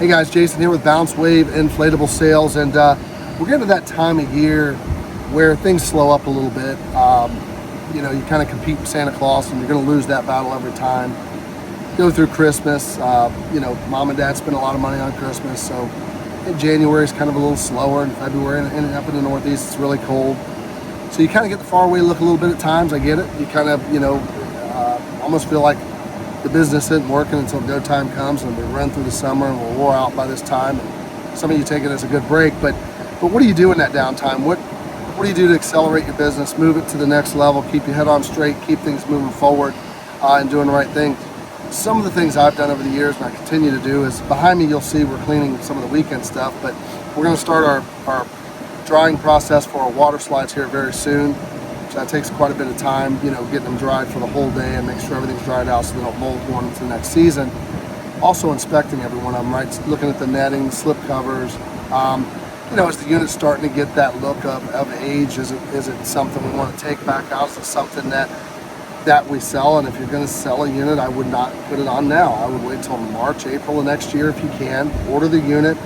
Hey guys, Jason here with BounceWave Inflatable Sales, and we're getting to that time of year where things slow up a little bit. You kind of compete with Santa Claus, and you're going to lose that battle every time. Go through Christmas, mom and dad spend a lot of money on Christmas, so in January is kind of a little slower. In February, and up in the Northeast, it's really cold. So you kind of get the faraway look a little bit at times. I get it. You kind of, almost feel like the business isn't working until go time comes, and we run through the summer and we'll wore out by this time. And some of you take it as a good break, but what do you do in that downtime? What do you do to accelerate your business, move it to the next level, keep your head on straight, keep things moving forward, and doing the right thing? Some of the things I've done over the years, and I continue to do, is behind me you'll see we're cleaning some of the weekend stuff, but we're going to start our drying process for our water slides here very soon. So that takes quite a bit of time, getting them dried for the whole day and make sure everything's dried out so they don't mold going into the next season. Also inspecting every one of them, right? Looking at the netting, slip covers. Is the unit starting to get that look of age? Is it something we want to take back out? Is it something that we sell? And if you're going to sell a unit, I would not put it on now. I would wait till March, April of next year if you can. Order the unit.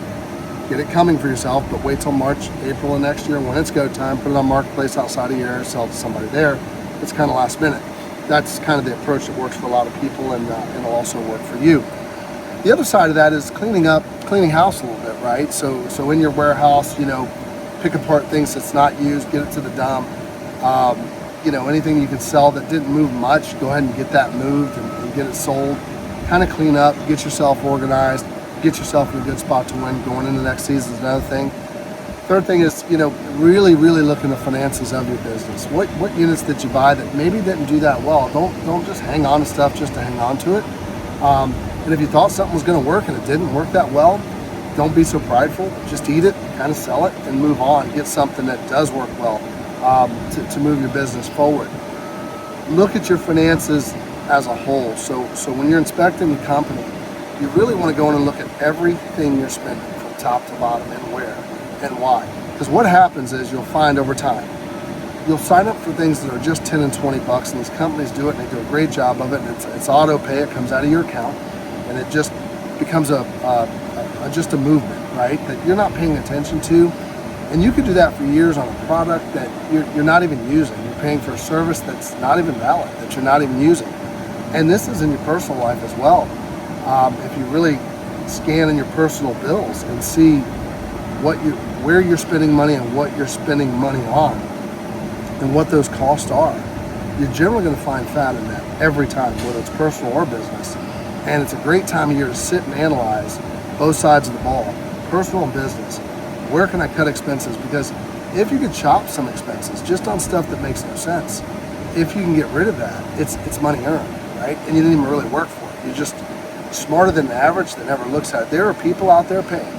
Get it coming for yourself, but wait till March, April of next year. When it's go time, put it on marketplace outside of your area, sell it to somebody there. It's kind of last minute. That's kind of the approach that works for a lot of people, and it'll also work for you. The other side of that is cleaning house a little bit, right? So in your warehouse, pick apart things that's not used, get it to the dump. Anything you can sell that didn't move much, go ahead and get that moved and get it sold. Kind of clean up, get yourself organized. Get yourself in a good spot to win going into the next season is another thing. Third thing is, really look into the finances of your business. What units did you buy that maybe didn't do that well? Don't just hang on to stuff just to hang on to it. And if you thought something was going to work and it didn't work that well, don't be so prideful. Just eat it, kind of sell it, and move on. Get something that does work well to move your business forward. Look at your finances as a whole. So when you're inspecting the company, you really want to go in and look at everything you're spending from top to bottom and where and why. Because what happens is you'll find over time, you'll sign up for things that are just 10 and 20 bucks, and these companies do it and they do a great job of it, and it's auto pay, it comes out of your account, and it just becomes just a movement, right, that you're not paying attention to. And you could do that for years on a product that you're not even using. You're paying for a service that's not even valid, that you're not even using. And this is in your personal life as well. If you really scan in your personal bills and see where you're spending money and what you're spending money on and what those costs are, you're generally going to find fat in that every time, whether it's personal or business. And it's a great time of year to sit and analyze both sides of the ball, personal and business. Where can I cut expenses? Because if you could chop some expenses just on stuff that makes no sense, if you can get rid of that, it's money earned, right? And you didn't even really work for it. You're just smarter than the average that never looks at it. There are people out there paying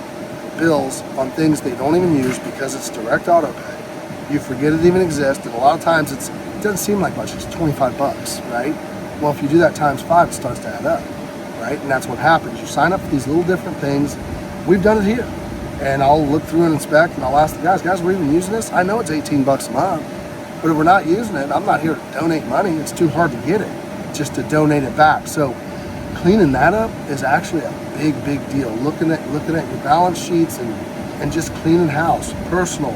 bills on things they don't even use because it's direct auto pay. You forget it even exists, and a lot of times it doesn't seem like much. It's 25 bucks, right? Well, if you do that times 5, it starts to add up, right? And that's what happens. You sign up for these little different things. We've done it here, and I'll look through and inspect, and I'll ask the guys, we're even using this? I know it's 18 bucks a month, but if we're not using it, I'm not here to donate money. It's too hard to get it, just to donate it back. So cleaning that up is actually a big deal. Looking at your balance sheets and just cleaning house, personal,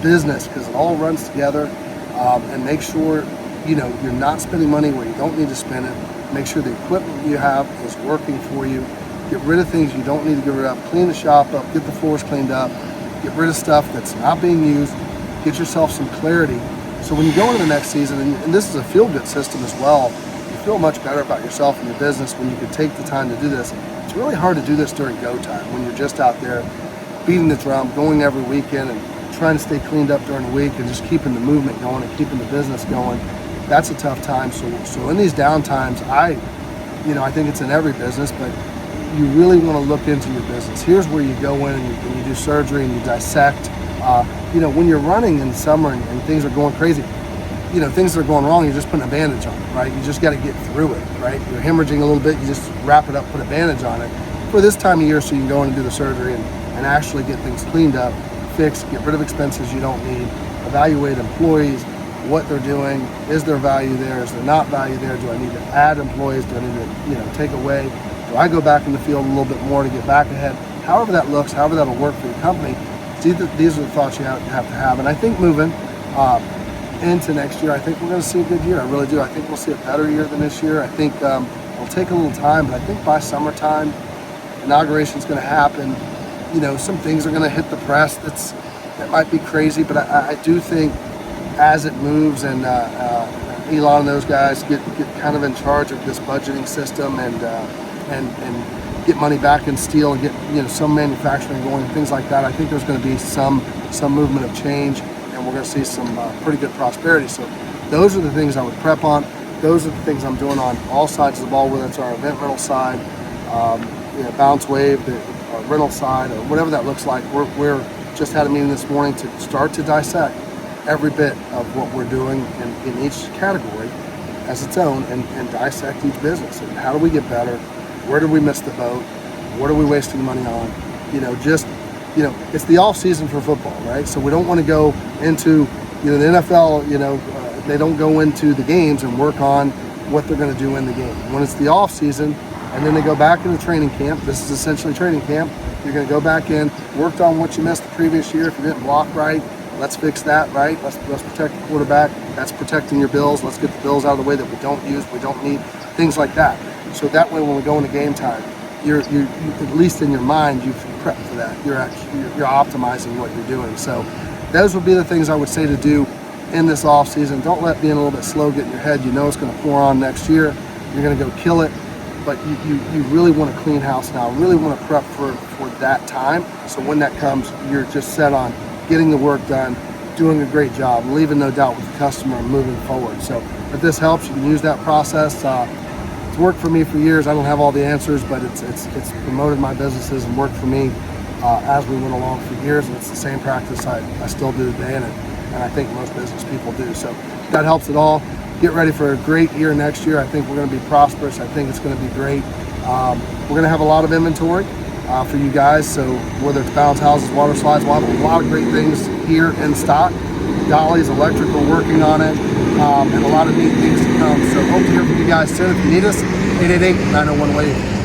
business, because it all runs together. And make sure you're not spending money where you don't need to spend it. Make sure the equipment you have is working for you. Get rid of things you don't need to get rid of. Clean the shop up. Get the floors cleaned up. Get rid of stuff that's not being used. Get yourself some clarity. So when you go into the next season, and this is a feel-good system as well, feel much better about yourself and your business when you can take the time to do this. It's really hard to do this during go time when you're just out there beating the drum, going every weekend and trying to stay cleaned up during the week and just keeping the movement going and keeping the business going. That's a tough time. So in these down times, I think it's in every business, but you really want to look into your business. Here's where you go in and you do surgery and you dissect. When you're running in summer and things are going crazy, things that are going wrong, you're just putting a bandage on it, right? You just got to get through it, right? You're hemorrhaging a little bit, you just wrap it up, put a bandage on it for this time of year so you can go in and do the surgery and actually get things cleaned up, fixed, get rid of expenses you don't need, evaluate employees, what they're doing, is there value there, is there not value there, do I need to add employees, do I need to take away, Do I go back in the field a little bit more to get back ahead? However that looks, however that'll work for your company, these are the thoughts you have to have. And I think moving into next year, I think we're going to see a good year. I really do. I think we'll see a better year than this year. I think it'll take a little time, but I think by summertime, inauguration's going to happen. You know, some things are going to hit the press. That might be crazy, but I do think as it moves and Elon and those guys get kind of in charge of this budgeting system and get money back in steel and get some manufacturing going, things like that. I think there's going to be some movement of change, and we're going to see some pretty good prosperity. So those are the things I would prep on. Those are the things I'm doing on all sides of the ball, whether it's our event rental side, BounceWave, the rental side, or whatever that looks like. We're just had a meeting this morning to start to dissect every bit of what we're doing in each category as its own, and dissect each business. And how do we get better? Where did we miss the boat? What are we wasting money on? It's the off season for football, right? So we don't want to go into, the NFL, they don't go into the games and work on what they're going to do in the game. When it's the off season, and then they go back into training camp, this is essentially training camp, you're going to go back in, worked on what you missed the previous year. If you didn't block right, let's fix that, right? Let's protect the quarterback. That's protecting your bills. Let's get the bills out of the way that we don't use, we don't need, things like that. So that way when we go into game time, you're at least in your mind, you've prepped for that. You're optimizing what you're doing. So those would be the things I would say to do in this off season. Don't let being a little bit slow get in your head. You know it's going to pour on next year. You're going to go kill it. But you really want to clean house now, really want to prep for that time. So when that comes, you're just set on getting the work done, doing a great job, leaving no doubt with the customer and moving forward. So if this helps, you can use that process. It's worked for me for years. I don't have all the answers, but it's promoted my businesses and worked for me as we went along for years. And it's the same practice I still do today, and I think most business people do. So that helps at all. Get ready for a great year next year. I think we're going to be prosperous. I think it's going to be great. We're going to have a lot of inventory for you guys. So whether it's bounce houses, water slides, we'll have a lot of great things here in stock. Dollies, electrical, working on it, and a lot of neat things to come. So hope to hear from you guys soon. If you need us, 888-901-WAVE.